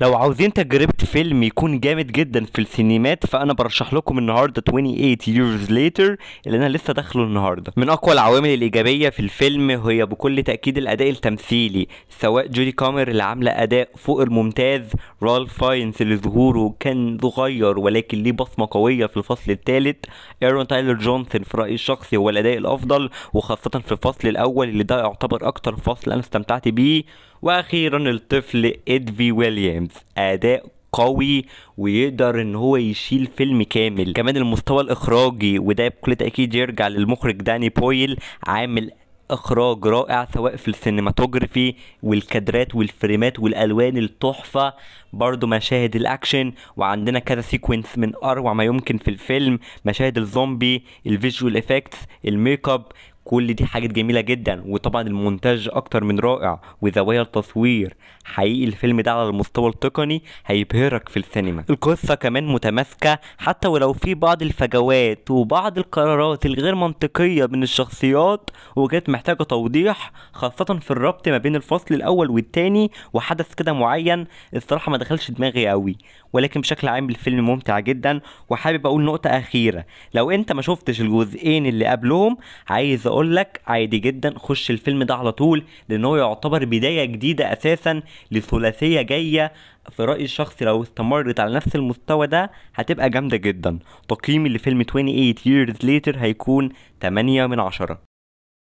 لو عاوزين تجربة فيلم يكون جامد جدا في السينمات فأنا برشح لكم النهاردة 28 years later اللي أنا لسه داخله النهاردة. من أقوى العوامل الإيجابية في الفيلم هي بكل تأكيد الأداء التمثيلي، سواء جودي كامر اللي عاملة أداء فوق الممتاز، رالف فاينز اللي ظهوره كان صغير ولكن ليه بصمة قوية في الفصل الثالث، ايرون تايلر جونسون في رأيي الشخصي هو الأداء الأفضل وخاصة في الفصل الأول اللي ده يعتبر أكتر فصل أنا استمتعت بيه، واخيرا الطفل ادفي ويليامز اداء قوي ويقدر ان هو يشيل فيلم كامل. كمان المستوى الاخراجي وده بكل تاكيد يرجع للمخرج داني بويل، عامل اخراج رائع سواء في السينماتوجرافي والكادرات والفريمات والالوان التحفه، برضو مشاهد الاكشن، وعندنا كذا سيكونس من اروع ما يمكن في الفيلم، مشاهد الزومبي، الفيجوال افكتس، الميك اب، كل دي حاجات جميلة جدا. وطبعا المونتاج اكتر من رائع وزوايا التصوير، حقيقي الفيلم ده على المستوى التقني هيبهرك في السينما. القصة كمان متماسكة حتى ولو في بعض الفجوات وبعض القرارات الغير منطقية من الشخصيات وكانت محتاجة توضيح، خاصة في الربط ما بين الفصل الاول والتاني وحدث كده معين الصراحة ما دخلش دماغي قوي، ولكن بشكل عام الفيلم ممتع جدا. وحابب اقول نقطة اخيرة، لو انت ما شفتش الجزئين اللي قبلهم عايز اقول لك عادي جدا خش الفيلم ده على طول، لان هو يعتبر بداية جديدة اساسا لثلاثية جاية في رأيي الشخصي لو استمرت على نفس المستوى ده هتبقى جامدة جدا. تقييمي لفيلم 28 years later هيكون 8 من 10.